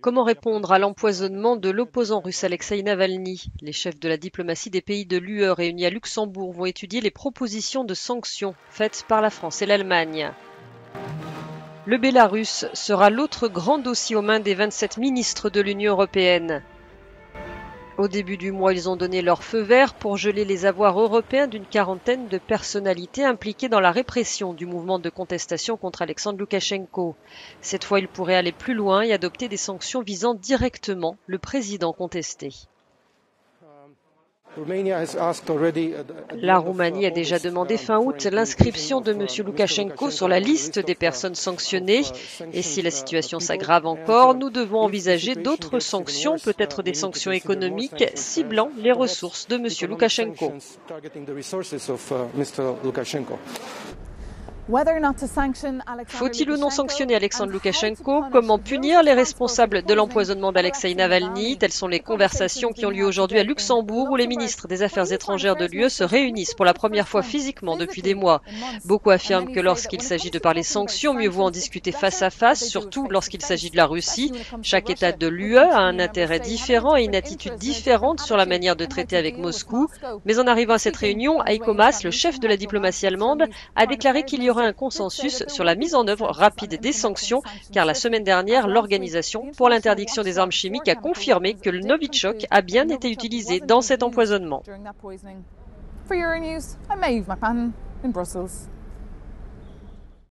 Comment répondre à l'empoisonnement de l'opposant russe Alexeï Navalny? Les chefs de la diplomatie des pays de l'UE réunis à Luxembourg vont étudier les propositions de sanctions faites par la France et l'Allemagne. Le Bélarus sera l'autre grand dossier aux mains des 27 ministres de l'Union européenne. Au début du mois, ils ont donné leur feu vert pour geler les avoirs européens d'une quarantaine de personnalités impliquées dans la répression du mouvement de contestation contre Alexandre Loukachenko. Cette fois, ils pourraient aller plus loin et adopter des sanctions visant directement le président contesté. La Roumanie a déjà demandé fin août l'inscription de M. Loukachenko sur la liste des personnes sanctionnées. Et si la situation s'aggrave encore, nous devons envisager d'autres sanctions, peut-être des sanctions économiques ciblant les ressources de M. Loukachenko. Faut-il ou non sanctionner Alexandre Loukachenko? Comment punir les responsables de l'empoisonnement d'Alexeï Navalny? Telles sont les conversations qui ont lieu aujourd'hui à Luxembourg, où les ministres des Affaires étrangères de l'UE se réunissent pour la première fois physiquement depuis des mois. Beaucoup affirment que lorsqu'il s'agit de parler sanctions, mieux vaut en discuter face à face, surtout lorsqu'il s'agit de la Russie. Chaque État de l'UE a un intérêt différent et une attitude différente sur la manière de traiter avec Moscou. Mais en arrivant à cette réunion, Heiko Maas, le chef de la diplomatie allemande, a déclaré qu'il y aurait un consensus sur la mise en œuvre rapide des sanctions, car la semaine dernière, l'Organisation pour l'interdiction des armes chimiques a confirmé que le Novichok a bien été utilisé dans cet empoisonnement. For Euronews, I'm Maeve McMahon in Brussels.